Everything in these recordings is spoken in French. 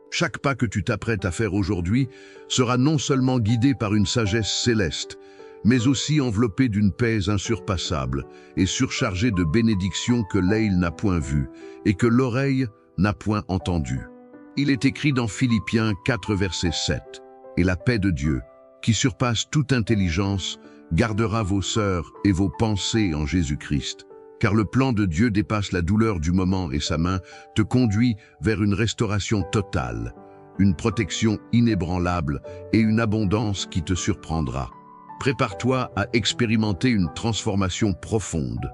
Chaque pas que tu t'apprêtes à faire aujourd'hui sera non seulement guidé par une sagesse céleste, mais aussi enveloppé d'une paix insurpassable et surchargé de bénédictions que l'œil n'a point vues et que l'oreille n'a point entendues. Il est écrit dans Philippiens 4, verset 7, « Et la paix de Dieu, qui surpasse toute intelligence, gardera vos sœurs et vos pensées en Jésus-Christ. Car le plan de Dieu dépasse la douleur du moment et sa main te conduit vers une restauration totale, une protection inébranlable et une abondance qui te surprendra. Prépare-toi à expérimenter une transformation profonde,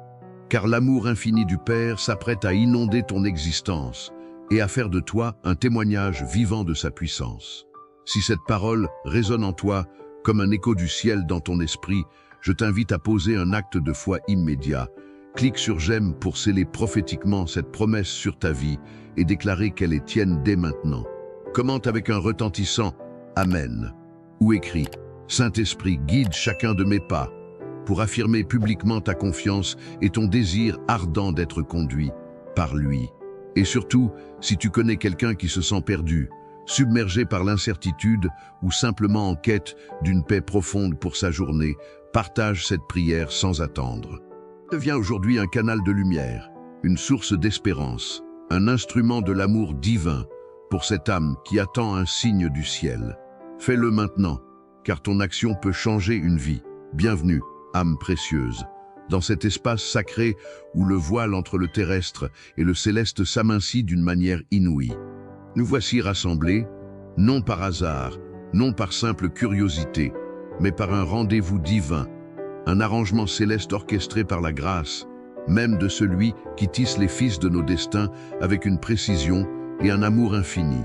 car l'amour infini du Père s'apprête à inonder ton existence et à faire de toi un témoignage vivant de sa puissance. Si cette parole résonne en toi comme un écho du ciel dans ton esprit, je t'invite à poser un acte de foi immédiat. Clique sur j'aime pour sceller prophétiquement cette promesse sur ta vie et déclarer qu'elle est tienne dès maintenant. Commente avec un retentissant Amen ou écris Saint-Esprit, guide chacun de mes pas pour affirmer publiquement ta confiance et ton désir ardent d'être conduit par lui. Et surtout, si tu connais quelqu'un qui se sent perdu, submergé par l'incertitude ou simplement en quête d'une paix profonde pour sa journée, partage cette prière sans attendre. Deviens aujourd'hui un canal de lumière, une source d'espérance, un instrument de l'amour divin pour cette âme qui attend un signe du ciel. Fais-le maintenant, car ton action peut changer une vie. Bienvenue, âme précieuse, dans cet espace sacré où le voile entre le terrestre et le céleste s'amincit d'une manière inouïe. Nous voici rassemblés, non par hasard, non par simple curiosité, mais par un rendez-vous divin, un arrangement céleste orchestré par la grâce, même de celui qui tisse les fils de nos destins avec une précision et un amour infini.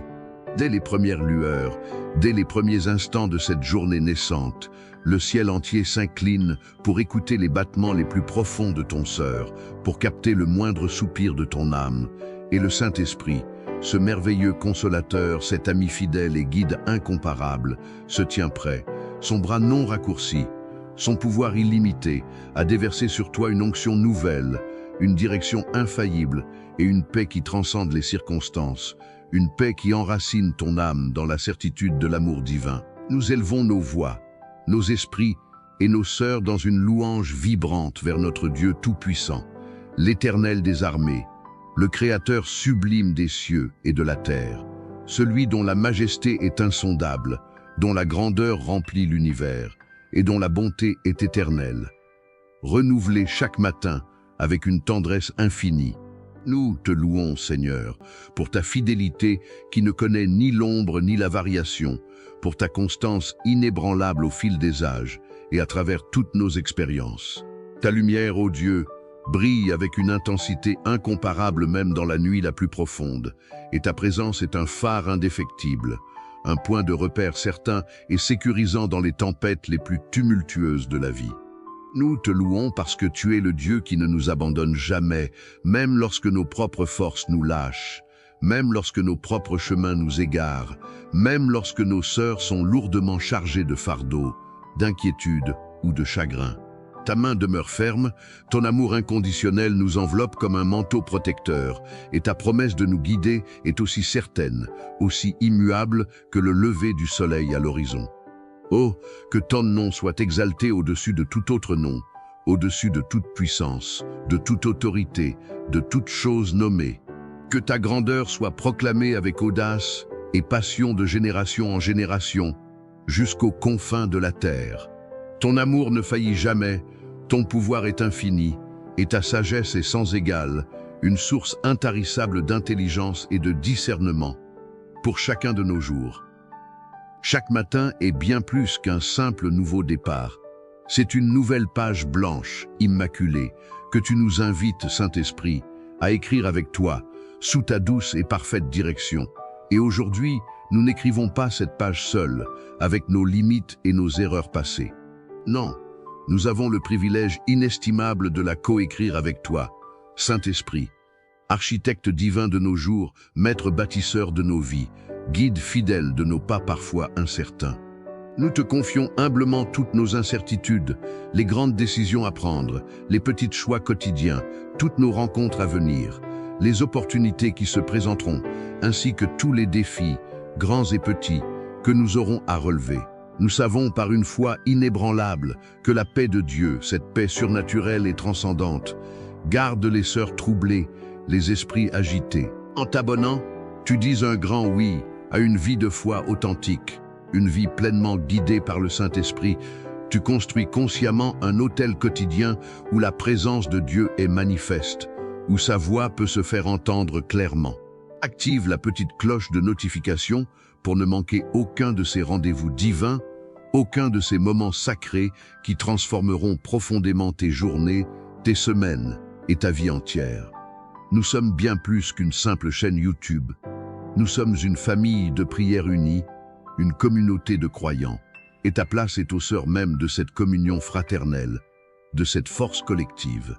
Dès les premières lueurs, dès les premiers instants de cette journée naissante, le ciel entier s'incline pour écouter les battements les plus profonds de ton cœur, pour capter le moindre soupir de ton âme, et le Saint-Esprit, ce merveilleux consolateur, cet ami fidèle et guide incomparable, se tient prêt, son bras non raccourci, son pouvoir illimité, à déverser sur toi une onction nouvelle, une direction infaillible et une paix qui transcende les circonstances, une paix qui enracine ton âme dans la certitude de l'amour divin. Nous élevons nos voix, nos esprits et nos sœurs dans une louange vibrante vers notre Dieu tout-puissant, l'Éternel des armées, le Créateur sublime des cieux et de la terre, celui dont la majesté est insondable, dont la grandeur remplit l'univers et dont la bonté est éternelle. Renouvelée chaque matin avec une tendresse infinie, nous te louons, Seigneur, pour ta fidélité qui ne connaît ni l'ombre ni la variation, pour ta constance inébranlable au fil des âges et à travers toutes nos expériences. Ta lumière, ô Dieu, brille avec une intensité incomparable même dans la nuit la plus profonde, et ta présence est un phare indéfectible, un point de repère certain et sécurisant dans les tempêtes les plus tumultueuses de la vie. Nous te louons parce que tu es le Dieu qui ne nous abandonne jamais, même lorsque nos propres forces nous lâchent, même lorsque nos propres chemins nous égarent, même lorsque nos sœurs sont lourdement chargées de fardeaux, d'inquiétude ou de chagrin. Ta main demeure ferme, ton amour inconditionnel nous enveloppe comme un manteau protecteur, et ta promesse de nous guider est aussi certaine, aussi immuable que le lever du soleil à l'horizon. Oh, que ton nom soit exalté au-dessus de tout autre nom, au-dessus de toute puissance, de toute autorité, de toute chose nommée. Que ta grandeur soit proclamée avec audace et passion de génération en génération, jusqu'aux confins de la terre. Ton amour ne faillit jamais, ton pouvoir est infini, et ta sagesse est sans égale, une source intarissable d'intelligence et de discernement pour chacun de nos jours. Chaque matin est bien plus qu'un simple nouveau départ. C'est une nouvelle page blanche, immaculée, que tu nous invites, Saint-Esprit, à écrire avec toi, sous ta douce et parfaite direction. Et aujourd'hui, nous n'écrivons pas cette page seule, avec nos limites et nos erreurs passées. Non, nous avons le privilège inestimable de la coécrire avec toi, Saint-Esprit, architecte divin de nos jours, maître bâtisseur de nos vies, guide fidèle de nos pas parfois incertains. Nous te confions humblement toutes nos incertitudes, les grandes décisions à prendre, les petits choix quotidiens, toutes nos rencontres à venir, les opportunités qui se présenteront, ainsi que tous les défis, grands et petits, que nous aurons à relever. Nous savons par une foi inébranlable que la paix de Dieu, cette paix surnaturelle et transcendante, garde les cœurs troublés, les esprits agités. En t'abonnant, tu dis un grand oui à une vie de foi authentique, une vie pleinement guidée par le Saint-Esprit. Tu construis consciemment un autel quotidien où la présence de Dieu est manifeste, où sa voix peut se faire entendre clairement. Active la petite cloche de notification pour ne manquer aucun de ces rendez-vous divins, aucun de ces moments sacrés qui transformeront profondément tes journées, tes semaines et ta vie entière. Nous sommes bien plus qu'une simple chaîne YouTube. Nous sommes une famille de prières unies, une communauté de croyants. Et ta place est au cœur même de cette communion fraternelle, de cette force collective.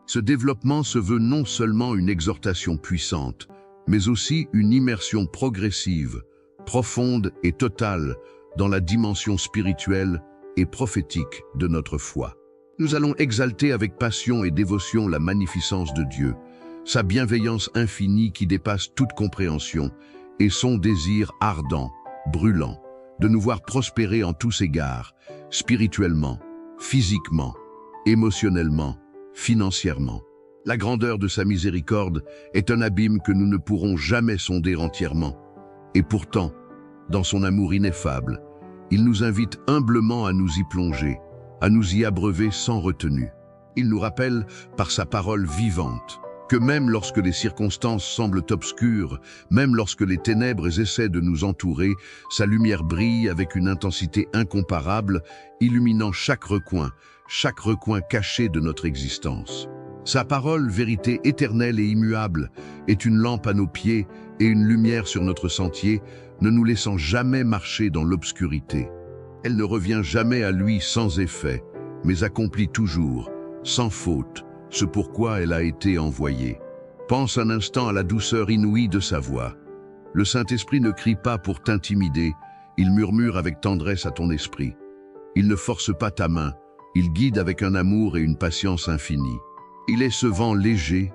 Ce développement se veut non seulement une exhortation puissante, mais aussi une immersion progressive, profonde et totale dans la dimension spirituelle et prophétique de notre foi. Nous allons exalter avec passion et dévotion la magnificence de Dieu, sa bienveillance infinie qui dépasse toute compréhension et son désir ardent, brûlant, de nous voir prospérer en tous égards, spirituellement, physiquement, émotionnellement, financièrement. La grandeur de sa miséricorde est un abîme que nous ne pourrons jamais sonder entièrement. Et pourtant, dans son amour ineffable, il nous invite humblement à nous y plonger, à nous y abreuver sans retenue. Il nous rappelle, par sa parole vivante, que même lorsque les circonstances semblent obscures, même lorsque les ténèbres essaient de nous entourer, sa lumière brille avec une intensité incomparable, illuminant chaque recoin caché de notre existence. Sa parole, vérité éternelle et immuable, est une lampe à nos pieds et une lumière sur notre sentier, ne nous laissant jamais marcher dans l'obscurité. Elle ne revient jamais à lui sans effet, mais accomplit toujours, sans faute, ce pourquoi elle a été envoyée. Pense un instant à la douceur inouïe de sa voix. Le Saint-Esprit ne crie pas pour t'intimider, il murmure avec tendresse à ton esprit. Il ne force pas ta main, il guide avec un amour et une patience infinie. Il est ce vent léger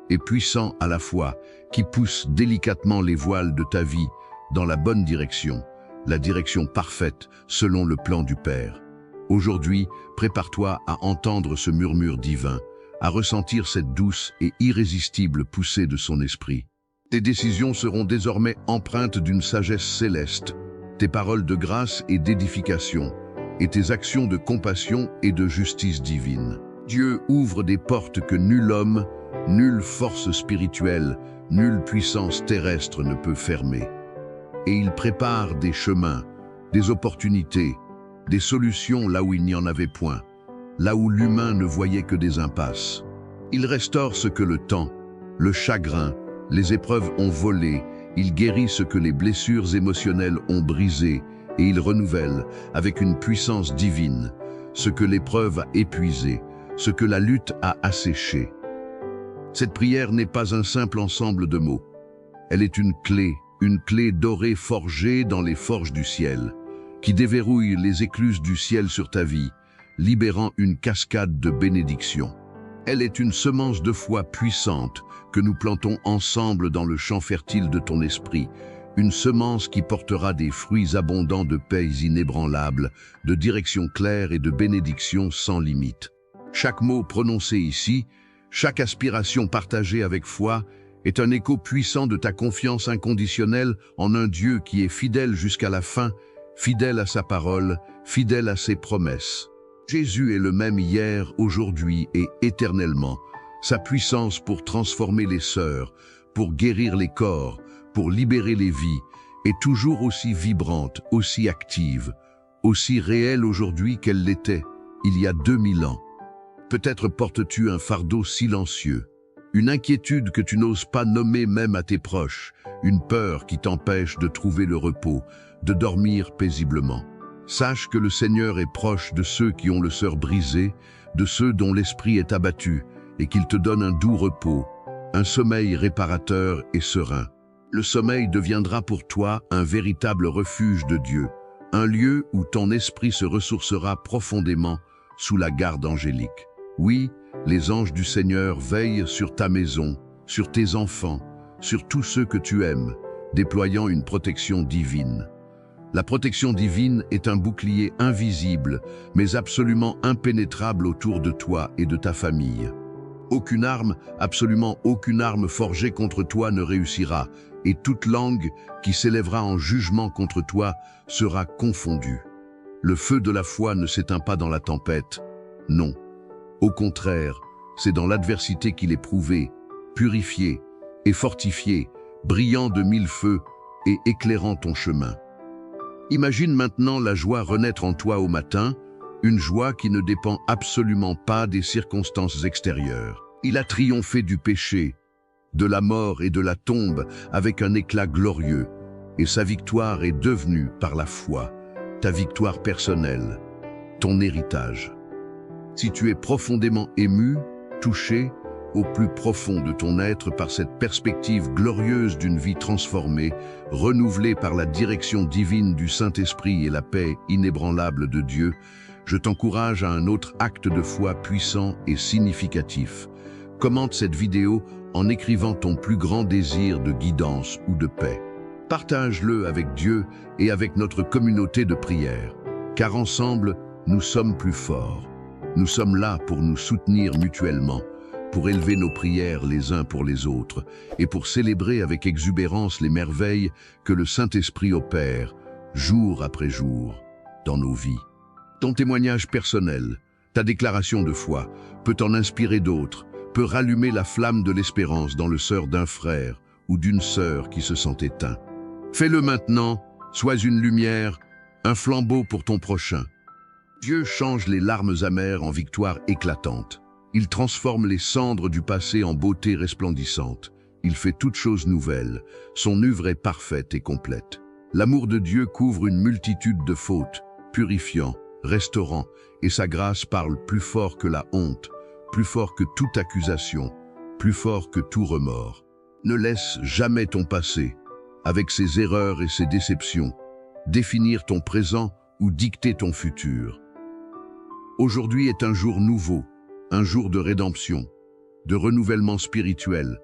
et puissant à la fois qui pousse délicatement les voiles de ta vie dans la bonne direction, la direction parfaite selon le plan du Père. Aujourd'hui, prépare-toi à entendre ce murmure divin, à ressentir cette douce et irrésistible poussée de son esprit. Tes décisions seront désormais empreintes d'une sagesse céleste, tes paroles de grâce et d'édification, et tes actions de compassion et de justice divine. Dieu ouvre des portes que nul homme, nulle force spirituelle, nulle puissance terrestre ne peut fermer. Et il prépare des chemins, des opportunités, des solutions là où il n'y en avait point, là où l'humain ne voyait que des impasses. Il restaure ce que le temps, le chagrin, les épreuves ont volé, il guérit ce que les blessures émotionnelles ont brisé, et il renouvelle, avec une puissance divine, ce que l'épreuve a épuisé, ce que la lutte a asséché. Cette prière n'est pas un simple ensemble de mots. Elle est une clé dorée forgée dans les forges du ciel, qui déverrouille les écluses du ciel sur ta vie, libérant une cascade de bénédictions. Elle est une semence de foi puissante que nous plantons ensemble dans le champ fertile de ton esprit, une semence qui portera des fruits abondants de paix inébranlables, de direction claire et de bénédictions sans limite. Chaque mot prononcé ici, chaque aspiration partagée avec foi, est un écho puissant de ta confiance inconditionnelle en un Dieu qui est fidèle jusqu'à la fin, fidèle à sa parole, fidèle à ses promesses. Jésus est le même hier, aujourd'hui et éternellement. Sa puissance pour transformer les sœurs, pour guérir les corps, pour libérer les vies, est toujours aussi vibrante, aussi active, aussi réelle aujourd'hui qu'elle l'était il y a 2000 ans. Peut-être portes-tu un fardeau silencieux, une inquiétude que tu n'oses pas nommer même à tes proches, une peur qui t'empêche de trouver le repos, de dormir paisiblement. Sache que le Seigneur est proche de ceux qui ont le cœur brisé, de ceux dont l'esprit est abattu, et qu'il te donne un doux repos, un sommeil réparateur et serein. Le sommeil deviendra pour toi un véritable refuge de Dieu, un lieu où ton esprit se ressourcera profondément sous la garde angélique. Oui, les anges du Seigneur veillent sur ta maison, sur tes enfants, sur tous ceux que tu aimes, déployant une protection divine. La protection divine est un bouclier invisible, mais absolument impénétrable autour de toi et de ta famille. Aucune arme, absolument aucune arme forgée contre toi ne réussira, et toute langue qui s'élèvera en jugement contre toi sera confondue. Le feu de la foi ne s'éteint pas dans la tempête. Non. Au contraire, c'est dans l'adversité qu'il est prouvé, purifié et fortifié, brillant de mille feux et éclairant ton chemin. Imagine maintenant la joie renaître en toi au matin, une joie qui ne dépend absolument pas des circonstances extérieures. Il a triomphé du péché, de la mort et de la tombe avec un éclat glorieux, et sa victoire est devenue, par la foi, ta victoire personnelle, ton héritage. Si tu es profondément ému, touché, au plus profond de ton être par cette perspective glorieuse d'une vie transformée, renouvelée par la direction divine du Saint-Esprit et la paix inébranlable de Dieu, je t'encourage à un autre acte de foi puissant et significatif. Commente cette vidéo en écrivant ton plus grand désir de guidance ou de paix. Partage-le avec Dieu et avec notre communauté de prière, car ensemble, nous sommes plus forts. Nous sommes là pour nous soutenir mutuellement, pour élever nos prières les uns pour les autres et pour célébrer avec exubérance les merveilles que le Saint-Esprit opère, jour après jour, dans nos vies. Ton témoignage personnel, ta déclaration de foi, peut en inspirer d'autres, peut rallumer la flamme de l'espérance dans le cœur d'un frère ou d'une sœur qui se sent éteint. Fais-le maintenant, sois une lumière, un flambeau pour ton prochain. Dieu change les larmes amères en victoire éclatante. Il transforme les cendres du passé en beauté resplendissante. Il fait toutes choses nouvelles. Son œuvre est parfaite et complète. L'amour de Dieu couvre une multitude de fautes, purifiant, restaurant, et sa grâce parle plus fort que la honte, plus fort que toute accusation, plus fort que tout remords. Ne laisse jamais ton passé, avec ses erreurs et ses déceptions, définir ton présent ou dicter ton futur. Aujourd'hui est un jour nouveau, un jour de rédemption, de renouvellement spirituel,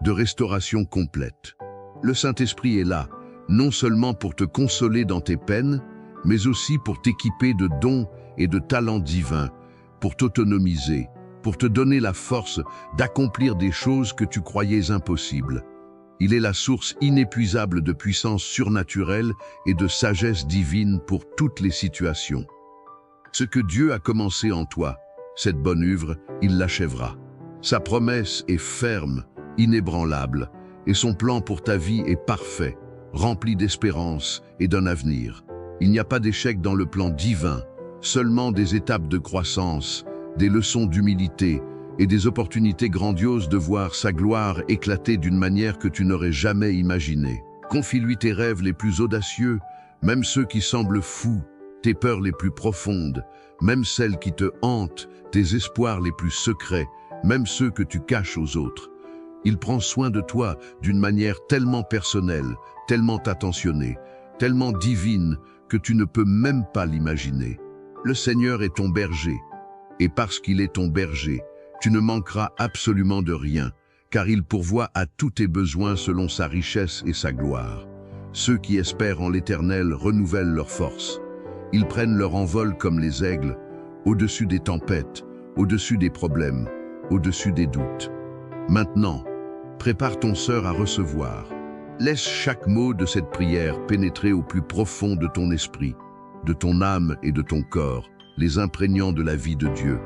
de restauration complète. Le Saint-Esprit est là, non seulement pour te consoler dans tes peines, mais aussi pour t'équiper de dons et de talents divins, pour t'autonomiser, pour te donner la force d'accomplir des choses que tu croyais impossibles. Il est la source inépuisable de puissance surnaturelle et de sagesse divine pour toutes les situations. Ce que Dieu a commencé en toi, cette bonne œuvre, il l'achèvera. Sa promesse est ferme, inébranlable, et son plan pour ta vie est parfait, rempli d'espérance et d'un avenir. Il n'y a pas d'échec dans le plan divin, seulement des étapes de croissance, des leçons d'humilité et des opportunités grandioses de voir sa gloire éclater d'une manière que tu n'aurais jamais imaginée. Confie-lui tes rêves les plus audacieux, même ceux qui semblent fous, tes peurs les plus profondes, même celles qui te hantent, tes espoirs les plus secrets, même ceux que tu caches aux autres. Il prend soin de toi d'une manière tellement personnelle, tellement attentionnée, tellement divine que tu ne peux même pas l'imaginer. Le Seigneur est ton berger, et parce qu'il est ton berger, tu ne manqueras absolument de rien, car il pourvoit à tous tes besoins selon sa richesse et sa gloire. Ceux qui espèrent en l'Éternel renouvellent leurs forces. Ils prennent leur envol comme les aigles, au-dessus des tempêtes, au-dessus des problèmes, au-dessus des doutes. Maintenant, prépare ton cœur à recevoir. Laisse chaque mot de cette prière pénétrer au plus profond de ton esprit, de ton âme et de ton corps, les imprégnant de la vie de Dieu.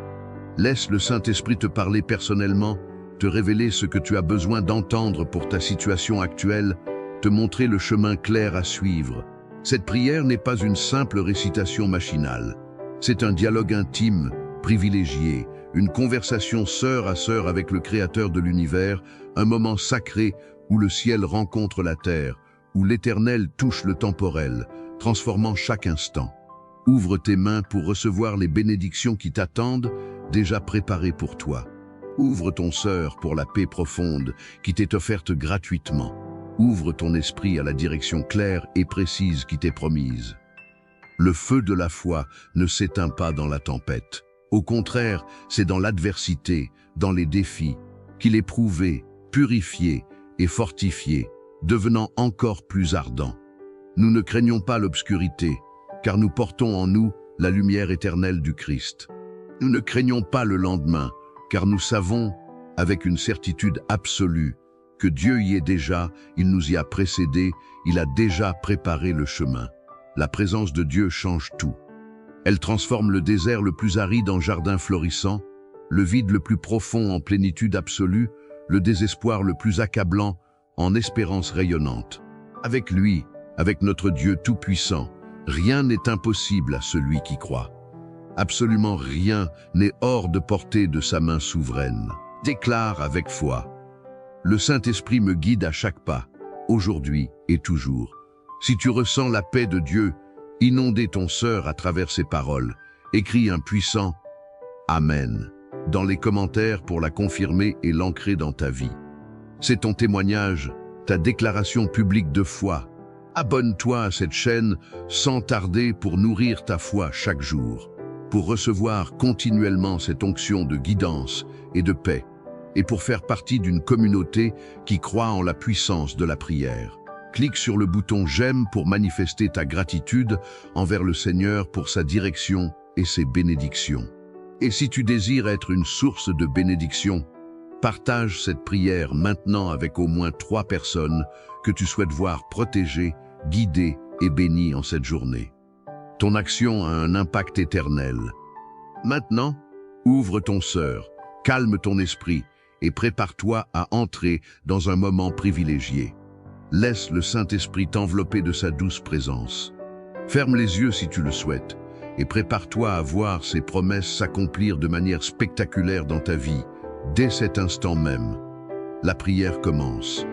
Laisse le Saint-Esprit te parler personnellement, te révéler ce que tu as besoin d'entendre pour ta situation actuelle, te montrer le chemin clair à suivre. Cette prière n'est pas une simple récitation machinale. C'est un dialogue intime, privilégié, une conversation sœur à sœur avec le Créateur de l'univers, un moment sacré où le ciel rencontre la terre, où l'Éternel touche le temporel, transformant chaque instant. Ouvre tes mains pour recevoir les bénédictions qui t'attendent, déjà préparées pour toi. Ouvre ton cœur pour la paix profonde qui t'est offerte gratuitement. Ouvre ton esprit à la direction claire et précise qui t'est promise. Le feu de la foi ne s'éteint pas dans la tempête. Au contraire, c'est dans l'adversité, dans les défis, qu'il est prouvé, purifié et fortifié, devenant encore plus ardent. Nous ne craignons pas l'obscurité, car nous portons en nous la lumière éternelle du Christ. Nous ne craignons pas le lendemain, car nous savons, avec une certitude absolue, que Dieu y est déjà, il nous y a précédés, il a déjà préparé le chemin. La présence de Dieu change tout. Elle transforme le désert le plus aride en jardin florissant, le vide le plus profond en plénitude absolue, le désespoir le plus accablant en espérance rayonnante. Avec lui, avec notre Dieu tout-puissant, rien n'est impossible à celui qui croit. Absolument rien n'est hors de portée de sa main souveraine. Déclare avec foi. Le Saint-Esprit me guide à chaque pas, aujourd'hui et toujours. Si tu ressens la paix de Dieu, inonder ton cœur à travers ses paroles, écris un puissant « Amen » dans les commentaires pour la confirmer et l'ancrer dans ta vie. C'est ton témoignage, ta déclaration publique de foi. Abonne-toi à cette chaîne sans tarder pour nourrir ta foi chaque jour, pour recevoir continuellement cette onction de guidance et de paix, et pour faire partie d'une communauté qui croit en la puissance de la prière. Clique sur le bouton « J'aime » pour manifester ta gratitude envers le Seigneur pour sa direction et ses bénédictions. Et si tu désires être une source de bénédiction, partage cette prière maintenant avec au moins 3 personnes que tu souhaites voir protégées, guidées et bénies en cette journée. Ton action a un impact éternel. Maintenant, ouvre ton cœur, calme ton esprit et prépare-toi à entrer dans un moment privilégié. Laisse le Saint-Esprit t'envelopper de sa douce présence. Ferme les yeux si tu le souhaites et prépare-toi à voir ses promesses s'accomplir de manière spectaculaire dans ta vie, dès cet instant même. La prière commence.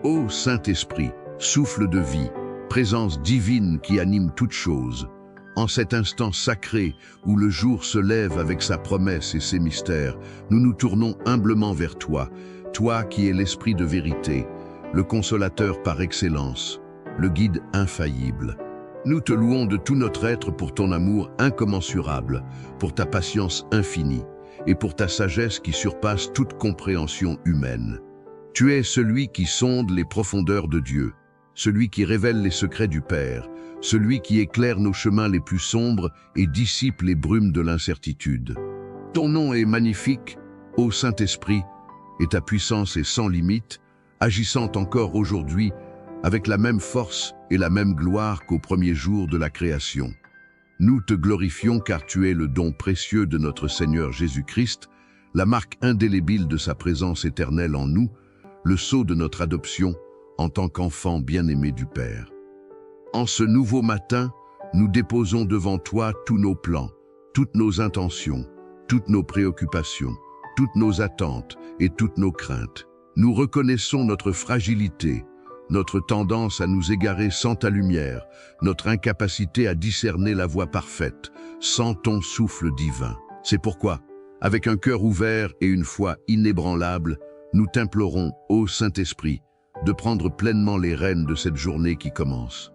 Ô Saint-Esprit, souffle de vie, présence divine qui anime toute chose, en cet instant sacré où le jour se lève avec sa promesse et ses mystères, nous nous tournons humblement vers toi, toi qui es l'Esprit de vérité, le consolateur par excellence, le guide infaillible. Nous te louons de tout notre être pour ton amour incommensurable, pour ta patience infinie et pour ta sagesse qui surpasse toute compréhension humaine. Tu es celui qui sonde les profondeurs de Dieu, celui qui révèle les secrets du Père, celui qui éclaire nos chemins les plus sombres et dissipe les brumes de l'incertitude. Ton nom est magnifique, ô Saint-Esprit, et ta puissance est sans limite, agissant encore aujourd'hui avec la même force et la même gloire qu'au premier jour de la création. Nous te glorifions car tu es le don précieux de notre Seigneur Jésus-Christ, la marque indélébile de sa présence éternelle en nous, le sceau de notre adoption en tant qu'enfant bien-aimé du Père. En ce nouveau matin, nous déposons devant toi tous nos plans, toutes nos intentions, toutes nos préoccupations, toutes nos attentes et toutes nos craintes. Nous reconnaissons notre fragilité, notre tendance à nous égarer sans ta lumière, notre incapacité à discerner la voie parfaite, sans ton souffle divin. C'est pourquoi, avec un cœur ouvert et une foi inébranlable, nous t'implorons, ô Saint-Esprit, de prendre pleinement les rênes de cette journée qui commence.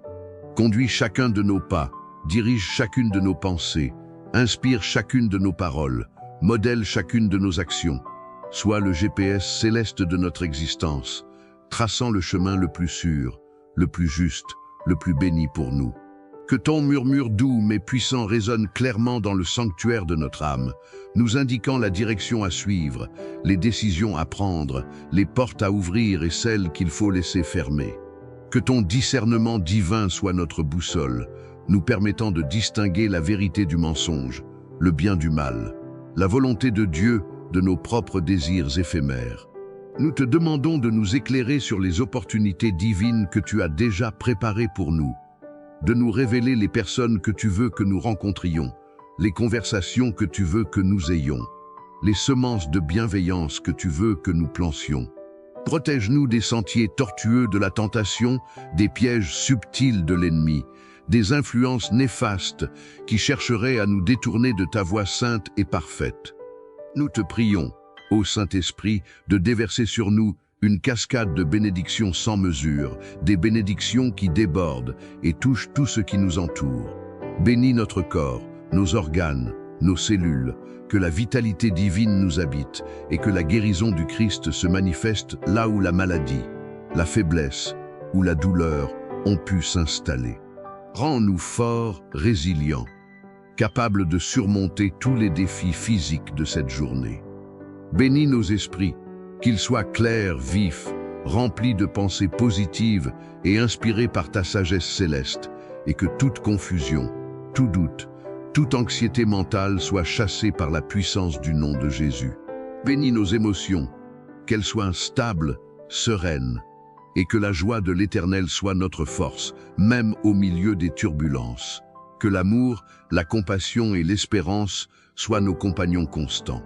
Conduis chacun de nos pas, dirige chacune de nos pensées, inspire chacune de nos paroles, modèle chacune de nos actions. Sois le GPS céleste de notre existence, traçant le chemin le plus sûr, le plus juste, le plus béni pour nous. Que ton murmure doux mais puissant résonne clairement dans le sanctuaire de notre âme, nous indiquant la direction à suivre, les décisions à prendre, les portes à ouvrir et celles qu'il faut laisser fermer. Que ton discernement divin soit notre boussole, nous permettant de distinguer la vérité du mensonge, le bien du mal, la volonté de Dieu de nos propres désirs éphémères. Nous te demandons de nous éclairer sur les opportunités divines que tu as déjà préparées pour nous, de nous révéler les personnes que tu veux que nous rencontrions, les conversations que tu veux que nous ayons, les semences de bienveillance que tu veux que nous plantions. Protège-nous des sentiers tortueux de la tentation, des pièges subtils de l'ennemi, des influences néfastes qui chercheraient à nous détourner de ta voie sainte et parfaite. Nous te prions, ô Saint-Esprit, de déverser sur nous une cascade de bénédictions sans mesure, des bénédictions qui débordent et touchent tout ce qui nous entoure. Bénis notre corps, nos organes, nos cellules, que la vitalité divine nous habite et que la guérison du Christ se manifeste là où la maladie, la faiblesse où la douleur ont pu s'installer. Rends-nous forts, résilients, capables de surmonter tous les défis physiques de cette journée. Bénis nos esprits, qu'ils soient clairs, vifs, remplis de pensées positives et inspirés par ta sagesse céleste, et que toute confusion, tout doute, toute anxiété mentale soit chassée par la puissance du nom de Jésus. Bénis nos émotions, qu'elles soient stables, sereines, et que la joie de l'Éternel soit notre force, même au milieu des turbulences. Que l'amour, la compassion et l'espérance soient nos compagnons constants.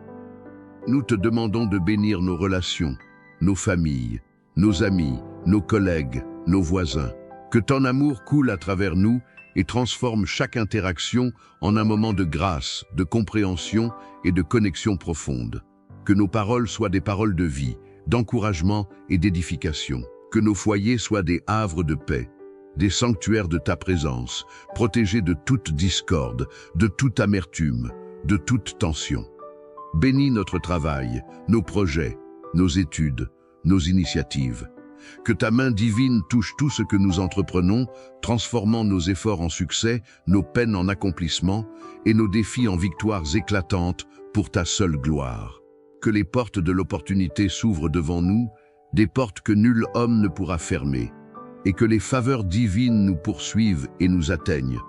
Nous te demandons de bénir nos relations, nos familles, nos amis, nos collègues, nos voisins. Que ton amour coule à travers nous et transforme chaque interaction en un moment de grâce, de compréhension et de connexion profonde. Que nos paroles soient des paroles de vie, d'encouragement et d'édification. Que nos foyers soient des havres de paix, des sanctuaires de ta présence, protégés de toute discorde, de toute amertume, de toute tension. Bénis notre travail, nos projets, nos études, nos initiatives. Que ta main divine touche tout ce que nous entreprenons, transformant nos efforts en succès, nos peines en accomplissement et nos défis en victoires éclatantes pour ta seule gloire. Que les portes de l'opportunité s'ouvrent devant nous, des portes que nul homme ne pourra fermer, et que les faveurs divines nous poursuivent et nous atteignent,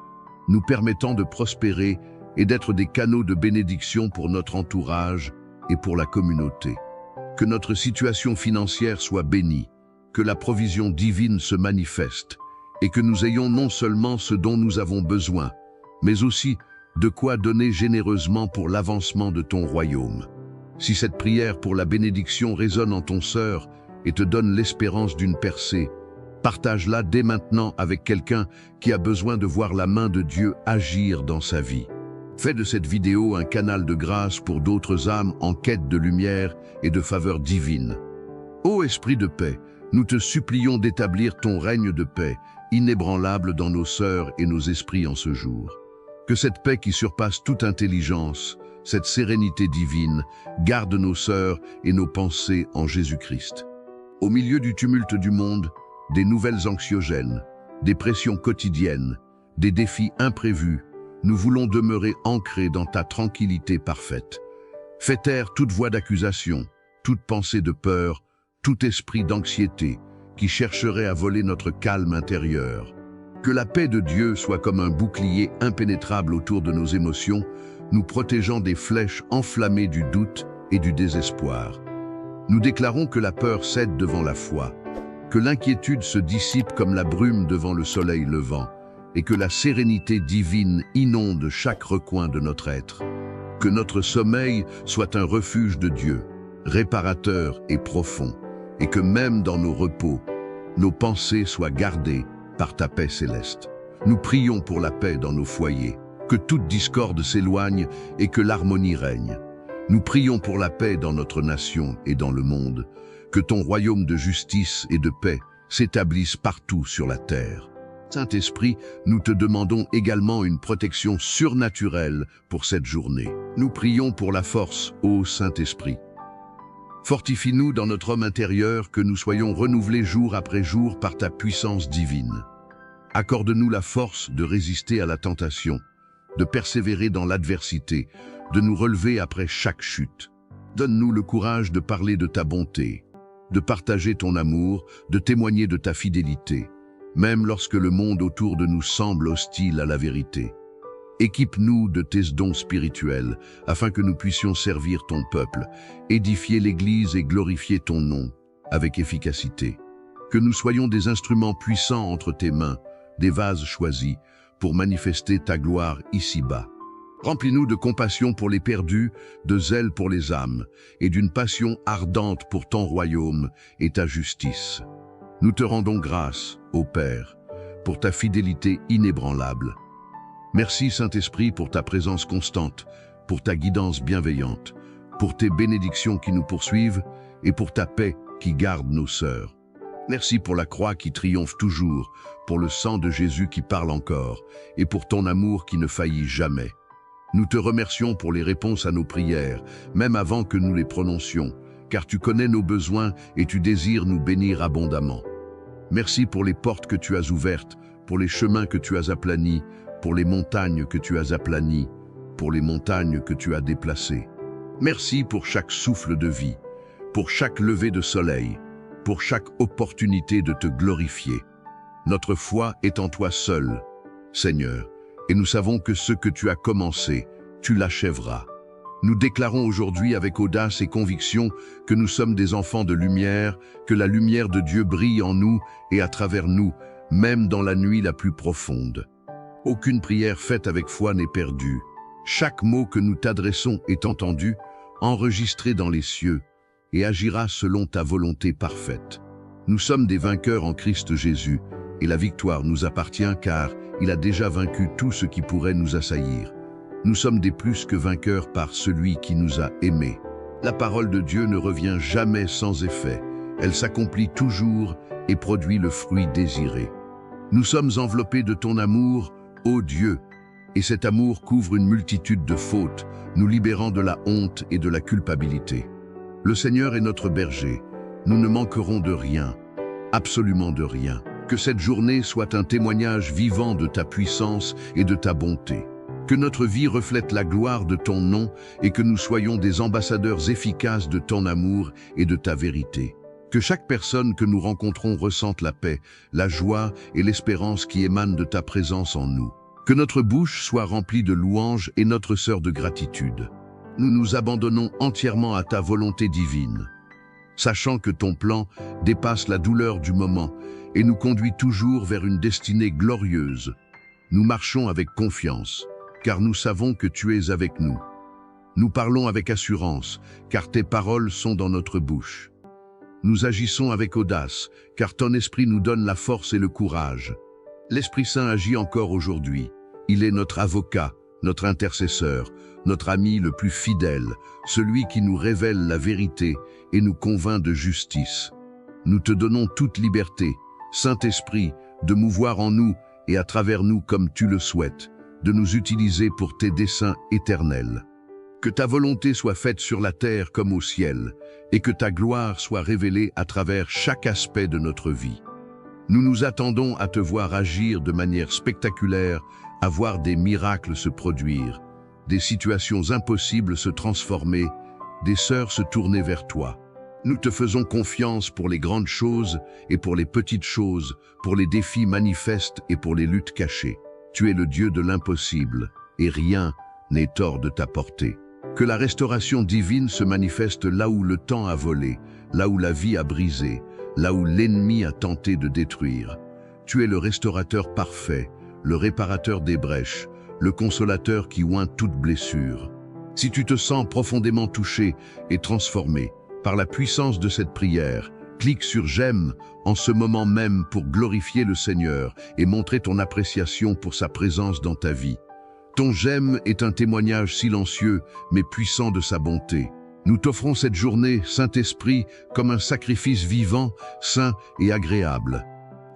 nous permettant de prospérer et d'être des canaux de bénédiction pour notre entourage et pour la communauté. Que notre situation financière soit bénie, que la provision divine se manifeste, et que nous ayons non seulement ce dont nous avons besoin, mais aussi de quoi donner généreusement pour l'avancement de ton royaume. Si cette prière pour la bénédiction résonne en ton cœur et te donne l'espérance d'une percée, partage-la dès maintenant avec quelqu'un qui a besoin de voir la main de Dieu agir dans sa vie. Fais de cette vidéo un canal de grâce pour d'autres âmes en quête de lumière et de faveur divine. Ô Esprit de paix, nous te supplions d'établir ton règne de paix, inébranlable dans nos sœurs et nos esprits en ce jour. Que cette paix qui surpasse toute intelligence, cette sérénité divine, garde nos sœurs et nos pensées en Jésus-Christ. Au milieu du tumulte du monde, des nouvelles anxiogènes, des pressions quotidiennes, des défis imprévus, nous voulons demeurer ancrés dans ta tranquillité parfaite. Fais taire toute voix d'accusation, toute pensée de peur, tout esprit d'anxiété qui chercherait à voler notre calme intérieur. Que la paix de Dieu soit comme un bouclier impénétrable autour de nos émotions, nous protégeant des flèches enflammées du doute et du désespoir. Nous déclarons que la peur cède devant la foi, que l'inquiétude se dissipe comme la brume devant le soleil levant, et que la sérénité divine inonde chaque recoin de notre être. Que notre sommeil soit un refuge de Dieu, réparateur et profond, et que même dans nos repos, nos pensées soient gardées par ta paix céleste. Nous prions pour la paix dans nos foyers, que toute discorde s'éloigne et que l'harmonie règne. Nous prions pour la paix dans notre nation et dans le monde, que ton royaume de justice et de paix s'établisse partout sur la terre. Saint-Esprit, nous te demandons également une protection surnaturelle pour cette journée. Nous prions pour la force, ô Saint-Esprit. Fortifie-nous dans notre homme intérieur, que nous soyons renouvelés jour après jour par ta puissance divine. Accorde-nous la force de résister à la tentation, de persévérer dans l'adversité, de nous relever après chaque chute. Donne-nous le courage de parler de ta bonté, de partager ton amour, de témoigner de ta fidélité, même lorsque le monde autour de nous semble hostile à la vérité. Équipe-nous de tes dons spirituels, afin que nous puissions servir ton peuple, édifier l'Église et glorifier ton nom avec efficacité. Que nous soyons des instruments puissants entre tes mains, des vases choisis, pour manifester ta gloire ici-bas. Remplis-nous de compassion pour les perdus, de zèle pour les âmes, et d'une passion ardente pour ton royaume et ta justice. Nous te rendons grâce, ô Père, pour ta fidélité inébranlable. Merci Saint-Esprit pour ta présence constante, pour ta guidance bienveillante, pour tes bénédictions qui nous poursuivent et pour ta paix qui garde nos sœurs. Merci pour la croix qui triomphe toujours, pour le sang de Jésus qui parle encore et pour ton amour qui ne faillit jamais. Nous te remercions pour les réponses à nos prières, même avant que nous les prononcions, car tu connais nos besoins et tu désires nous bénir abondamment. Merci pour les portes que tu as ouvertes, pour les chemins que tu as aplanis, pour les montagnes que tu as aplanies, pour les montagnes que tu as déplacées. Merci pour chaque souffle de vie, pour chaque lever de soleil, pour chaque opportunité de te glorifier. Notre foi est en toi seul, Seigneur, et nous savons que ce que tu as commencé, tu l'achèveras. Nous déclarons aujourd'hui avec audace et conviction que nous sommes des enfants de lumière, que la lumière de Dieu brille en nous et à travers nous, même dans la nuit la plus profonde. Aucune prière faite avec foi n'est perdue. Chaque mot que nous t'adressons est entendu, enregistré dans les cieux, et agira selon ta volonté parfaite. Nous sommes des vainqueurs en Christ Jésus, et la victoire nous appartient car il a déjà vaincu tout ce qui pourrait nous assaillir. Nous sommes des plus que vainqueurs par celui qui nous a aimés. La parole de Dieu ne revient jamais sans effet. Elle s'accomplit toujours et produit le fruit désiré. Nous sommes enveloppés de ton amour, ô Dieu, et cet amour couvre une multitude de fautes, nous libérant de la honte et de la culpabilité. Le Seigneur est notre berger. Nous ne manquerons de rien, absolument de rien. Que cette journée soit un témoignage vivant de ta puissance et de ta bonté. Que notre vie reflète la gloire de ton nom et que nous soyons des ambassadeurs efficaces de ton amour et de ta vérité. Que chaque personne que nous rencontrons ressente la paix, la joie et l'espérance qui émanent de ta présence en nous. Que notre bouche soit remplie de louanges et notre sœur de gratitude. Nous nous abandonnons entièrement à ta volonté divine, sachant que ton plan dépasse la douleur du moment et nous conduit toujours vers une destinée glorieuse. Nous marchons avec confiance, car nous savons que tu es avec nous. Nous parlons avec assurance, car tes paroles sont dans notre bouche. Nous agissons avec audace, car ton esprit nous donne la force et le courage. L'Esprit Saint agit encore aujourd'hui. Il est notre avocat, notre intercesseur, notre ami le plus fidèle, celui qui nous révèle la vérité et nous convainc de justice. Nous te donnons toute liberté, Saint-Esprit, de mouvoir en nous et à travers nous comme tu le souhaites, de nous utiliser pour tes desseins éternels. Que ta volonté soit faite sur la terre comme au ciel, et que ta gloire soit révélée à travers chaque aspect de notre vie. Nous nous attendons à te voir agir de manière spectaculaire, à voir des miracles se produire, des situations impossibles se transformer, des sœurs se tourner vers toi. Nous te faisons confiance pour les grandes choses et pour les petites choses, pour les défis manifestes et pour les luttes cachées. Tu es le Dieu de l'impossible, et rien n'est hors de ta portée. Que la restauration divine se manifeste là où le temps a volé, là où la vie a brisé, là où l'ennemi a tenté de détruire. Tu es le restaurateur parfait, le réparateur des brèches, le consolateur qui oint toute blessure. Si tu te sens profondément touché et transformé par la puissance de cette prière, clique sur j'aime en ce moment même pour glorifier le Seigneur et montrer ton appréciation pour sa présence dans ta vie. Ton j'aime est un témoignage silencieux mais puissant de sa bonté. Nous t'offrons cette journée, Saint-Esprit, comme un sacrifice vivant, saint et agréable.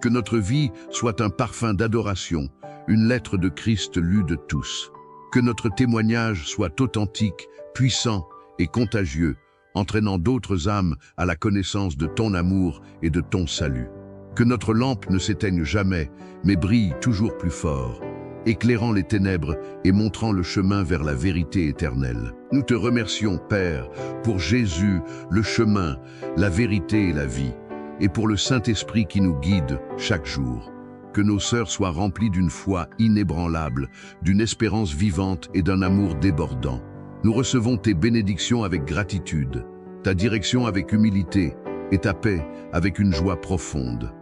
Que notre vie soit un parfum d'adoration, une lettre de Christ lue de tous. Que notre témoignage soit authentique, puissant et contagieux, entraînant d'autres âmes à la connaissance de ton amour et de ton salut. Que notre lampe ne s'éteigne jamais, mais brille toujours plus fort, éclairant les ténèbres et montrant le chemin vers la vérité éternelle. Nous te remercions, Père, pour Jésus, le chemin, la vérité et la vie, et pour le Saint-Esprit qui nous guide chaque jour. Que nos sœurs soient remplies d'une foi inébranlable, d'une espérance vivante et d'un amour débordant. Nous recevons tes bénédictions avec gratitude, ta direction avec humilité et ta paix avec une joie profonde.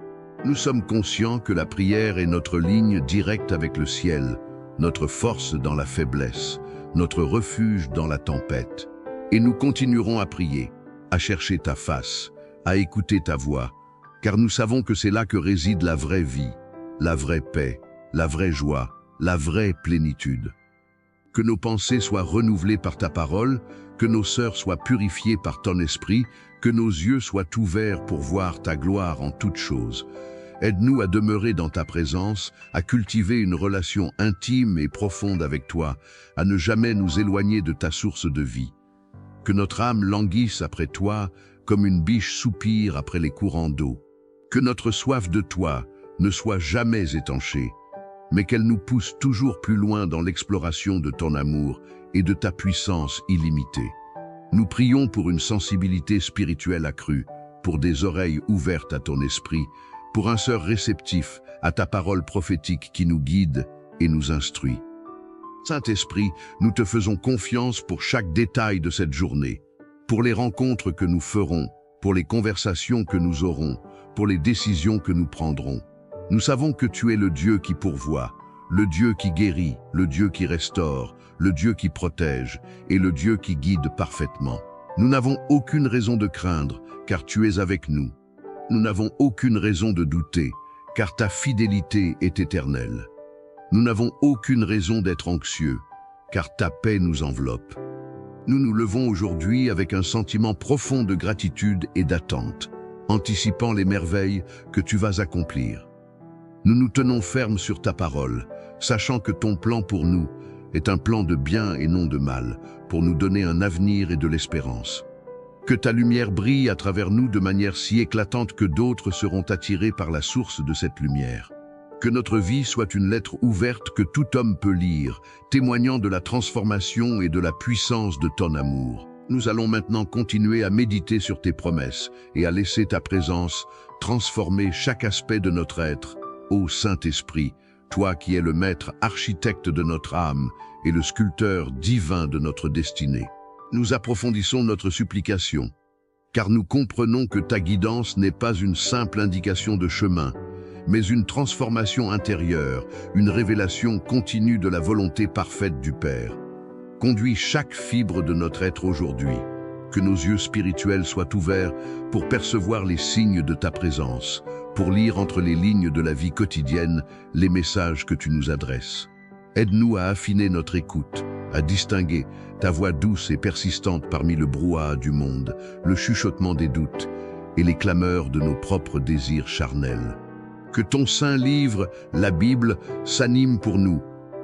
Nous sommes conscients que la prière est notre ligne directe avec le ciel, notre force dans la faiblesse, notre refuge dans la tempête. Et nous continuerons à prier, à chercher ta face, à écouter ta voix, car nous savons que c'est là que réside la vraie vie, la vraie paix, la vraie joie, la vraie plénitude. Que nos pensées soient renouvelées par ta parole, que nos sœurs soient purifiées par ton esprit, que nos yeux soient ouverts pour voir ta gloire en toutes choses. Aide-nous à demeurer dans ta présence, à cultiver une relation intime et profonde avec toi, à ne jamais nous éloigner de ta source de vie. Que notre âme languisse après toi, comme une biche soupire après les courants d'eau. Que notre soif de toi ne soit jamais étanchée, mais qu'elle nous pousse toujours plus loin dans l'exploration de ton amour et de ta puissance illimitée. Nous prions pour une sensibilité spirituelle accrue, pour des oreilles ouvertes à ton esprit, pour un cœur réceptif à ta parole prophétique qui nous guide et nous instruit. Saint-Esprit, nous te faisons confiance pour chaque détail de cette journée, pour les rencontres que nous ferons, pour les conversations que nous aurons, pour les décisions que nous prendrons. Nous savons que tu es le Dieu qui pourvoit, le Dieu qui guérit, le Dieu qui restaure, le Dieu qui protège et le Dieu qui guide parfaitement. Nous n'avons aucune raison de craindre, car tu es avec nous. Nous n'avons aucune raison de douter, car ta fidélité est éternelle. Nous n'avons aucune raison d'être anxieux, car ta paix nous enveloppe. Nous nous levons aujourd'hui avec un sentiment profond de gratitude et d'attente, anticipant les merveilles que tu vas accomplir. Nous nous tenons fermes sur ta parole, sachant que ton plan pour nous est un plan de bien et non de mal, pour nous donner un avenir et de l'espérance. Que ta lumière brille à travers nous de manière si éclatante que d'autres seront attirés par la source de cette lumière. Que notre vie soit une lettre ouverte que tout homme peut lire, témoignant de la transformation et de la puissance de ton amour. Nous allons maintenant continuer à méditer sur tes promesses et à laisser ta présence transformer chaque aspect de notre être. Ô Saint-Esprit, toi qui es le maître architecte de notre âme et le sculpteur divin de notre destinée. Nous approfondissons notre supplication, car nous comprenons que ta guidance n'est pas une simple indication de chemin, mais une transformation intérieure, une révélation continue de la volonté parfaite du Père. Conduis chaque fibre de notre être aujourd'hui, que nos yeux spirituels soient ouverts pour percevoir les signes de ta présence, pour lire entre les lignes de la vie quotidienne les messages que tu nous adresses. Aide-nous à affiner notre écoute, à distinguer ta voix douce et persistante parmi le brouhaha du monde, le chuchotement des doutes et les clameurs de nos propres désirs charnels. Que ton saint livre, la Bible, s'anime pour nous,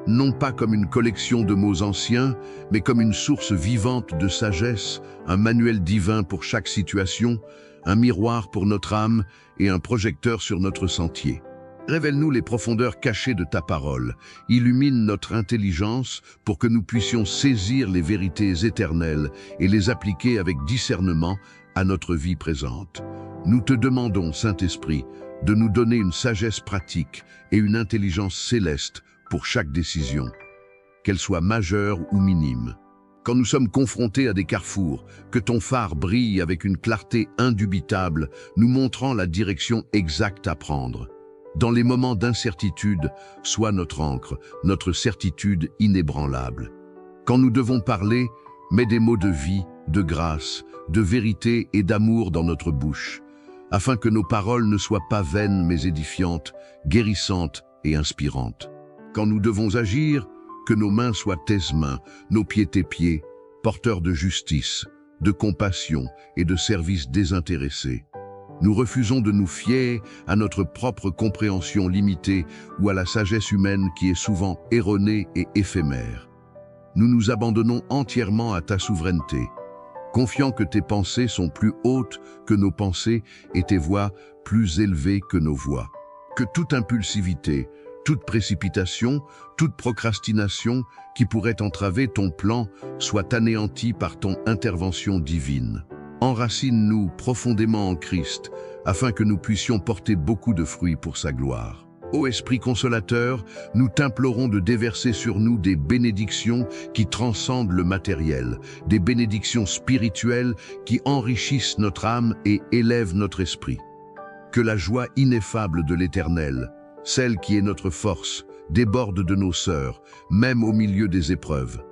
non pas comme une collection de mots anciens, mais comme une source vivante de sagesse, un manuel divin pour chaque situation, un miroir pour notre âme et un projecteur sur notre sentier. Révèle-nous les profondeurs cachées de ta parole, illumine notre intelligence pour que nous puissions saisir les vérités éternelles et les appliquer avec discernement à notre vie présente. Nous te demandons, Saint-Esprit, de nous donner une sagesse pratique et une intelligence céleste pour chaque décision, qu'elle soit majeure ou minime. Quand nous sommes confrontés à des carrefours, que ton phare brille avec une clarté indubitable, nous montrant la direction exacte à prendre. Dans les moments d'incertitude, sois notre ancre, notre certitude inébranlable. Quand nous devons parler, mets des mots de vie, de grâce, de vérité et d'amour dans notre bouche, afin que nos paroles ne soient pas vaines mais édifiantes, guérissantes et inspirantes. Quand nous devons agir, que nos mains soient tes mains, nos pieds tes pieds, porteurs de justice, de compassion et de service désintéressé. Nous refusons de nous fier à notre propre compréhension limitée ou à la sagesse humaine qui est souvent erronée et éphémère. Nous nous abandonnons entièrement à ta souveraineté, confiant que tes pensées sont plus hautes que nos pensées et tes voies plus élevées que nos voies. Que toute impulsivité, toute précipitation, toute procrastination qui pourrait entraver ton plan soit anéantie par ton intervention divine. Enracine-nous profondément en Christ, afin que nous puissions porter beaucoup de fruits pour sa gloire. Ô Esprit consolateur, nous t'implorons de déverser sur nous des bénédictions qui transcendent le matériel, des bénédictions spirituelles qui enrichissent notre âme et élèvent notre esprit. Que la joie ineffable de l'Éternel, celle qui est notre force, déborde de nos sœurs, même au milieu des épreuves.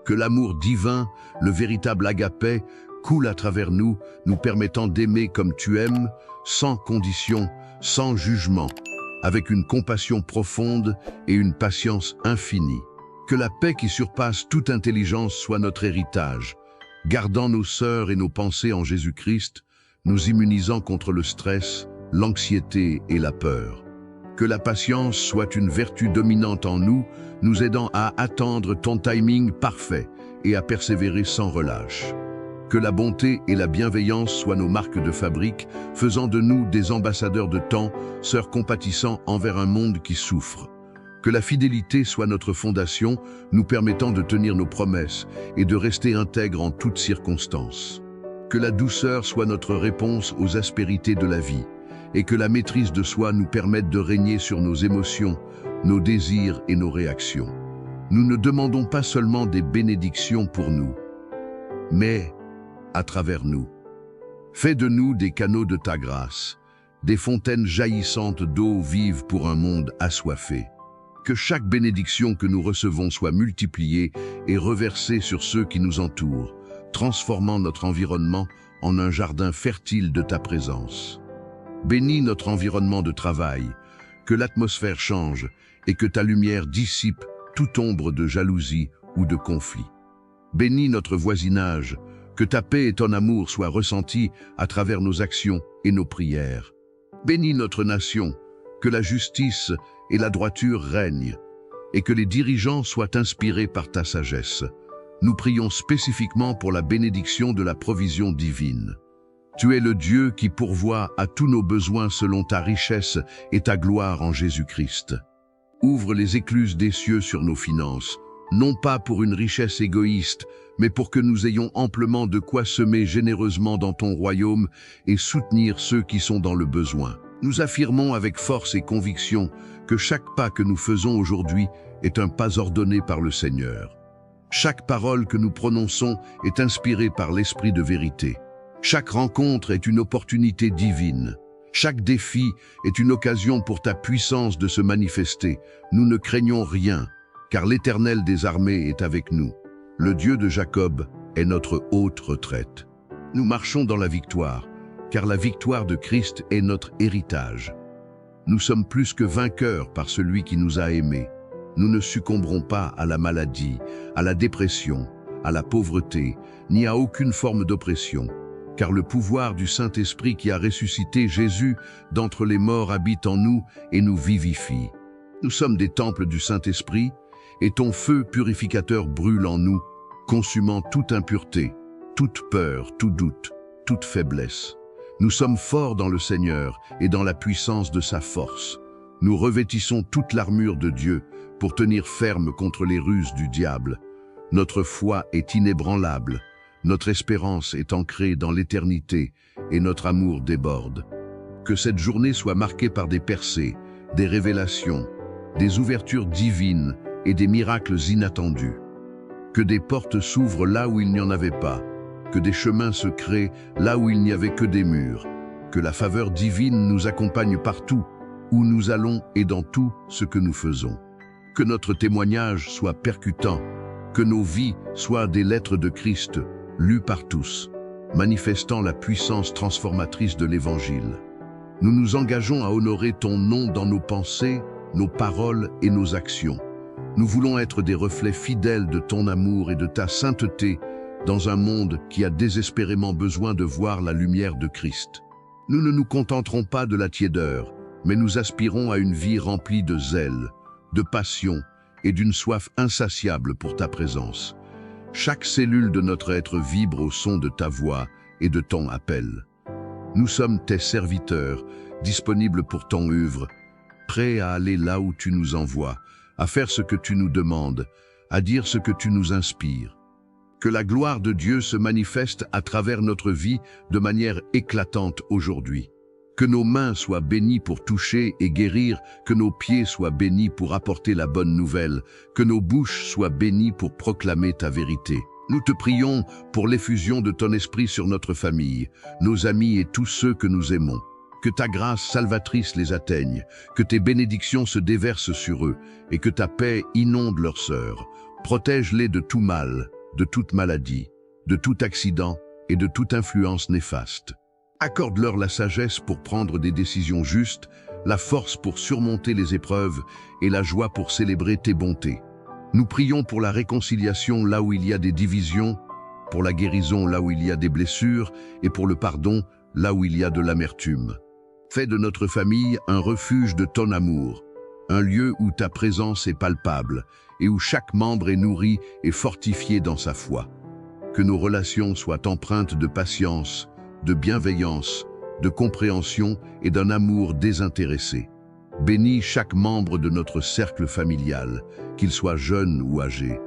Que l'amour divin, le véritable agapé, coule à travers nous, nous permettant d'aimer comme tu aimes, sans condition, sans jugement, avec une compassion profonde et une patience infinie. Que la paix qui surpasse toute intelligence soit notre héritage, gardant nos sœurs et nos pensées en Jésus-Christ, nous immunisant contre le stress, l'anxiété et la peur. Que la patience soit une vertu dominante en nous, nous aidant à attendre ton timing parfait et à persévérer sans relâche. Que la bonté et la bienveillance soient nos marques de fabrique, faisant de nous des ambassadeurs de temps, sœurs compatissants envers un monde qui souffre. Que la fidélité soit notre fondation, nous permettant de tenir nos promesses et de rester intègres en toutes circonstances. Que la douceur soit notre réponse aux aspérités de la vie, et que la maîtrise de soi nous permette de régner sur nos émotions, nos désirs et nos réactions. Nous ne demandons pas seulement des bénédictions pour nous, mais à travers nous. Fais de nous des canaux de ta grâce, des fontaines jaillissantes d'eau vive pour un monde assoiffé. Que chaque bénédiction que nous recevons soit multipliée et reversée sur ceux qui nous entourent, transformant notre environnement en un jardin fertile de ta présence. Bénis notre environnement de travail, que l'atmosphère change et que ta lumière dissipe toute ombre de jalousie ou de conflit. Bénis notre voisinage, que ta paix et ton amour soient ressentis à travers nos actions et nos prières. Bénis notre nation, que la justice et la droiture règnent, et que les dirigeants soient inspirés par ta sagesse. Nous prions spécifiquement pour la bénédiction de la provision divine. Tu es le Dieu qui pourvoit à tous nos besoins selon ta richesse et ta gloire en Jésus-Christ. Ouvre les écluses des cieux sur nos finances, non pas pour une richesse égoïste, mais pour que nous ayons amplement de quoi semer généreusement dans ton royaume et soutenir ceux qui sont dans le besoin. Nous affirmons avec force et conviction que chaque pas que nous faisons aujourd'hui est un pas ordonné par le Seigneur. Chaque parole que nous prononçons est inspirée par l'Esprit de vérité. Chaque rencontre est une opportunité divine. Chaque défi est une occasion pour ta puissance de se manifester. Nous ne craignons rien, car l'Éternel des armées est avec nous. Le Dieu de Jacob est notre haute retraite. Nous marchons dans la victoire, car la victoire de Christ est notre héritage. Nous sommes plus que vainqueurs par celui qui nous a aimés. Nous ne succomberons pas à la maladie, à la dépression, à la pauvreté, ni à aucune forme d'oppression, car le pouvoir du Saint-Esprit qui a ressuscité Jésus d'entre les morts habite en nous et nous vivifie. Nous sommes des temples du Saint-Esprit, et ton feu purificateur brûle en nous, consumant toute impureté, toute peur, tout doute, toute faiblesse. Nous sommes forts dans le Seigneur et dans la puissance de sa force. Nous revêtissons toute l'armure de Dieu pour tenir ferme contre les ruses du diable. Notre foi est inébranlable, notre espérance est ancrée dans l'éternité et notre amour déborde. Que cette journée soit marquée par des percées, des révélations, des ouvertures divines et des miracles inattendus. Que des portes s'ouvrent là où il n'y en avait pas, que des chemins se créent là où il n'y avait que des murs, que la faveur divine nous accompagne partout où nous allons et dans tout ce que nous faisons. Que notre témoignage soit percutant, que nos vies soient des lettres de Christ, lues par tous, manifestant la puissance transformatrice de l'Évangile. Nous nous engageons à honorer ton nom dans nos pensées, nos paroles et nos actions. Nous voulons être des reflets fidèles de ton amour et de ta sainteté dans un monde qui a désespérément besoin de voir la lumière de Christ. Nous ne nous contenterons pas de la tiédeur, mais nous aspirons à une vie remplie de zèle, de passion et d'une soif insatiable pour ta présence. Chaque cellule de notre être vibre au son de ta voix et de ton appel. Nous sommes tes serviteurs, disponibles pour ton œuvre, prêts à aller là où tu nous envoies, à faire ce que tu nous demandes, à dire ce que tu nous inspires. Que la gloire de Dieu se manifeste à travers notre vie de manière éclatante aujourd'hui. Que nos mains soient bénies pour toucher et guérir, que nos pieds soient bénis pour apporter la bonne nouvelle, que nos bouches soient bénies pour proclamer ta vérité. Nous te prions pour l'effusion de ton esprit sur notre famille, nos amis et tous ceux que nous aimons. Que ta grâce salvatrice les atteigne, que tes bénédictions se déversent sur eux et que ta paix inonde leurs sœurs. Protège-les de tout mal, de toute maladie, de tout accident et de toute influence néfaste. Accorde-leur la sagesse pour prendre des décisions justes, la force pour surmonter les épreuves et la joie pour célébrer tes bontés. Nous prions pour la réconciliation là où il y a des divisions, pour la guérison là où il y a des blessures et pour le pardon là où il y a de l'amertume. Fais de notre famille un refuge de ton amour, un lieu où ta présence est palpable et où chaque membre est nourri et fortifié dans sa foi. que nos relations soient empreintes de patience, de bienveillance, de compréhension et d'un amour désintéressé. Bénis chaque membre de notre cercle familial, qu'il soit jeune ou âgé,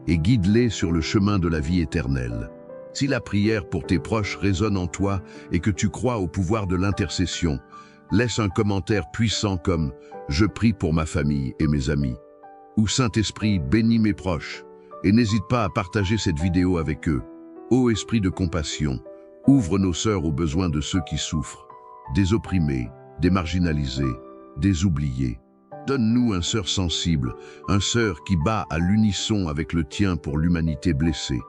et guide-les sur le chemin de la vie éternelle. Si la prière pour tes proches résonne en toi et que tu crois au pouvoir de l'intercession, laisse un commentaire puissant comme « Je prie pour ma famille et mes amis » ou « Saint-Esprit, bénis mes proches » et n'hésite pas à partager cette vidéo avec eux. Ô esprit de compassion, ouvre nos sœurs aux besoins de ceux qui souffrent, des opprimés, des marginalisés, des oubliés. Donne-nous un sœur sensible, un sœur qui bat à l'unisson avec le tien pour l'humanité blessée.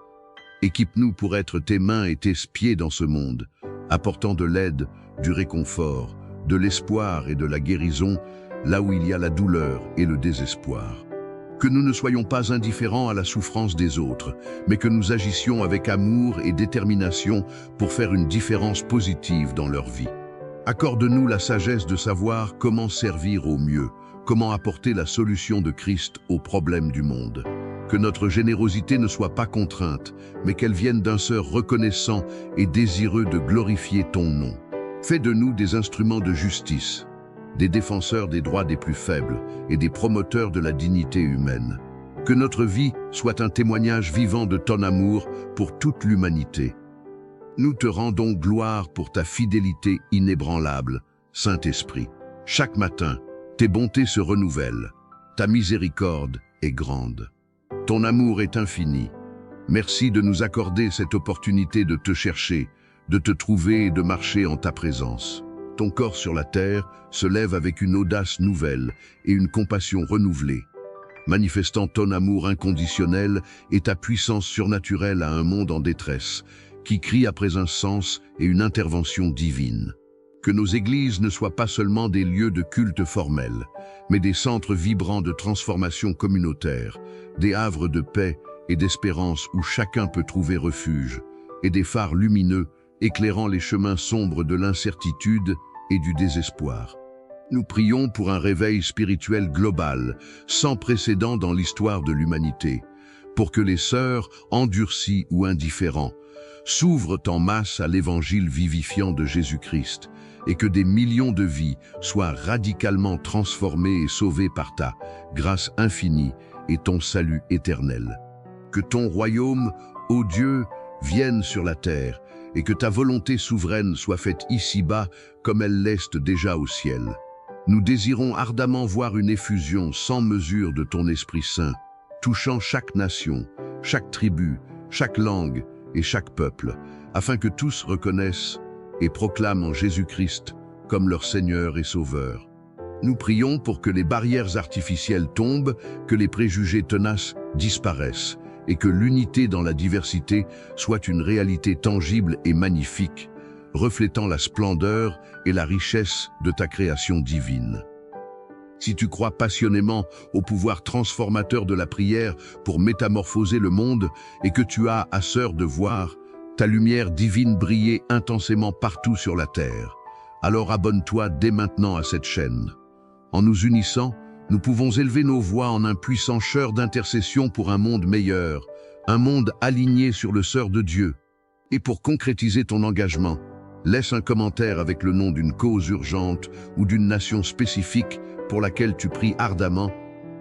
Équipe-nous pour être tes mains et tes pieds dans ce monde, apportant de l'aide, du réconfort, de l'espoir et de la guérison, là où il y a la douleur et le désespoir. Que nous ne soyons pas indifférents à la souffrance des autres, mais que nous agissions avec amour et détermination pour faire une différence positive dans leur vie. Accorde-nous la sagesse de savoir comment servir au mieux, comment apporter la solution de Christ aux problèmes du monde. Que notre générosité ne soit pas contrainte, mais qu'elle vienne d'un cœur reconnaissant et désireux de glorifier ton nom. Fais de nous des instruments de justice, des défenseurs des droits des plus faibles et des promoteurs de la dignité humaine. Que notre vie soit un témoignage vivant de ton amour pour toute l'humanité. Nous te rendons gloire pour ta fidélité inébranlable, Saint-Esprit. Chaque matin, tes bontés se renouvellent, ta miséricorde est grande. Ton amour est infini. Merci de nous accorder cette opportunité de te chercher, de te trouver et de marcher en ta présence. Ton corps sur la terre se lève avec une audace nouvelle et une compassion renouvelée, manifestant ton amour inconditionnel et ta puissance surnaturelle à un monde en détresse, qui crie après un sens et une intervention divine. Que nos églises ne soient pas seulement des lieux de culte formels, mais des centres vibrants de transformation communautaire, des havres de paix et d'espérance où chacun peut trouver refuge, et des phares lumineux éclairant les chemins sombres de l'incertitude et du désespoir. Nous prions pour un réveil spirituel global, sans précédent dans l'histoire de l'humanité, pour que les sœurs, endurcies ou indifférents, s'ouvrent en masse à l'évangile vivifiant de Jésus-Christ, et que des millions de vies soient radicalement transformées et sauvées par ta grâce infinie et ton salut éternel. Que ton royaume, ô Dieu, vienne sur la terre, et que ta volonté souveraine soit faite ici-bas comme elle l'est déjà au ciel. Nous désirons ardemment voir une effusion sans mesure de ton Esprit Saint, touchant chaque nation, chaque tribu, chaque langue et chaque peuple, afin que tous reconnaissent et proclament en Jésus-Christ comme leur Seigneur et Sauveur. Nous prions pour que les barrières artificielles tombent, que les préjugés tenaces disparaissent, et que l'unité dans la diversité soit une réalité tangible et magnifique, reflétant la splendeur et la richesse de ta création divine. Si tu crois passionnément au pouvoir transformateur de la prière pour métamorphoser le monde et que tu as à cœur de voir ta lumière divine briller intensément partout sur la terre, alors abonne-toi dès maintenant à cette chaîne. En nous unissant, nous pouvons élever nos voix en un puissant chœur d'intercession pour un monde meilleur, un monde aligné sur le sceau de Dieu. Et pour concrétiser ton engagement, laisse un commentaire avec le nom d'une cause urgente ou d'une nation spécifique pour laquelle tu pries ardemment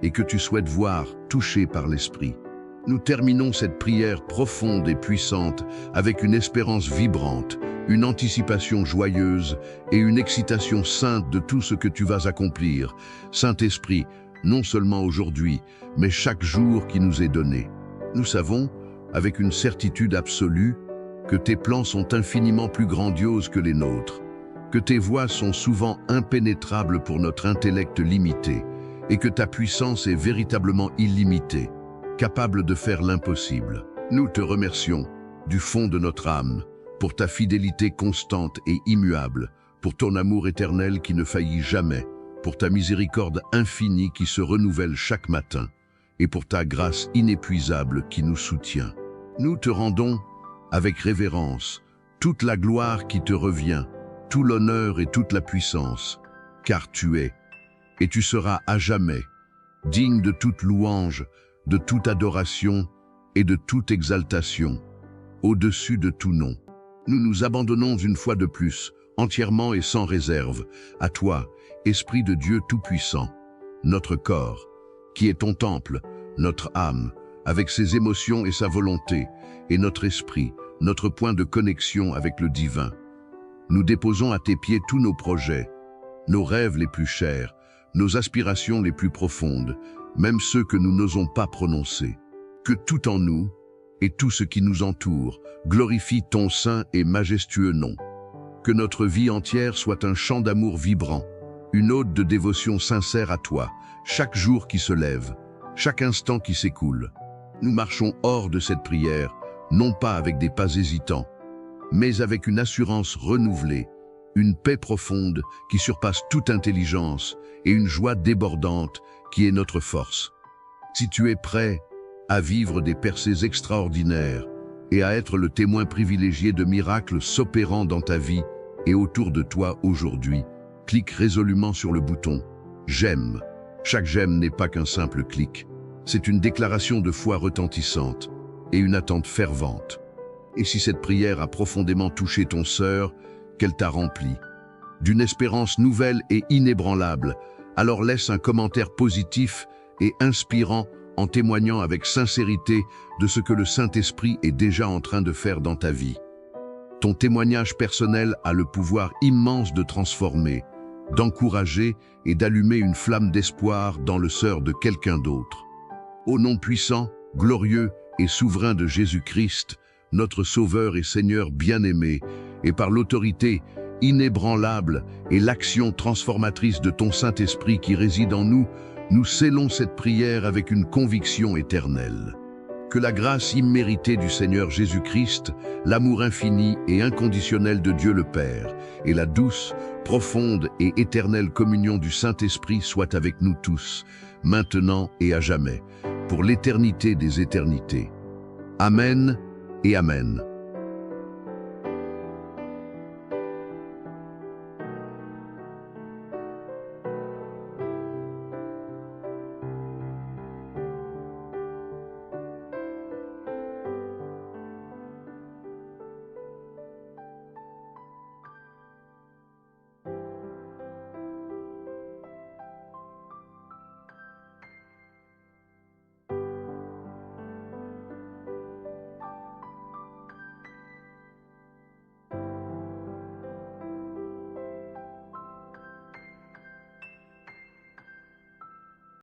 et que tu souhaites voir touchée par l'Esprit. Nous terminons cette prière profonde et puissante avec une espérance vibrante, une anticipation joyeuse et une excitation sainte de tout ce que tu vas accomplir, Saint-Esprit, non seulement aujourd'hui, mais chaque jour qui nous est donné. Nous savons, avec une certitude absolue, que tes plans sont infiniment plus grandioses que les nôtres, que tes voies sont souvent impénétrables pour notre intellect limité, et que ta puissance est véritablement illimitée, capable de faire l'impossible. Nous te remercions, du fond de notre âme, pour ta fidélité constante et immuable, pour ton amour éternel qui ne faillit jamais, pour ta miséricorde infinie qui se renouvelle chaque matin, et pour ta grâce inépuisable qui nous soutient. Nous te rendons, avec révérence, toute la gloire qui te revient, tout l'honneur et toute la puissance, car tu es, et tu seras à jamais, digne de toute louange, de toute adoration et de toute exaltation. au-dessus de tout nom. Nous nous abandonnons une fois de plus, entièrement et sans réserve, à toi, Esprit de Dieu Tout-Puissant. Notre corps, qui est ton temple, notre âme, avec ses émotions et sa volonté, et notre esprit, notre point de connexion avec le divin. Nous déposons à tes pieds tous nos projets, nos rêves les plus chers, nos aspirations les plus profondes, même ceux que nous n'osons pas prononcer. Que tout en nous, et tout ce qui nous entoure, glorifie ton saint et majestueux nom. Que notre vie entière soit un chant d'amour vibrant, une ode de dévotion sincère à toi, chaque jour qui se lève, chaque instant qui s'écoule. Nous marchons hors de cette prière, non pas avec des pas hésitants, mais avec une assurance renouvelée, une paix profonde qui surpasse toute intelligence et une joie débordante qui est notre force. Si tu es prêt à vivre des percées extraordinaires et à être le témoin privilégié de miracles s'opérant dans ta vie et autour de toi aujourd'hui, clique résolument sur le bouton « J'aime ». Chaque j'aime n'est pas qu'un simple clic. C'est une déclaration de foi retentissante et une attente fervente. Et si cette prière a profondément touché ton cœur, qu'elle t'a rempli d'une espérance nouvelle et inébranlable, alors laisse un commentaire positif et inspirant en témoignant avec sincérité de ce que le Saint-Esprit est déjà en train de faire dans ta vie. Ton témoignage personnel a le pouvoir immense de transformer, d'encourager et d'allumer une flamme d'espoir dans le cœur de quelqu'un d'autre. Au nom puissant, glorieux et souverain de Jésus-Christ, notre Sauveur et Seigneur bien-aimé, et par l'autorité inébranlable et l'action transformatrice de ton Saint-Esprit qui réside en nous, nous scellons cette prière avec une conviction éternelle. Que la grâce imméritée du Seigneur Jésus-Christ, l'amour infini et inconditionnel de Dieu le Père, et la douce, profonde et éternelle communion du Saint-Esprit soient avec nous tous, maintenant et à jamais, pour l'éternité des éternités. Amen et Amen.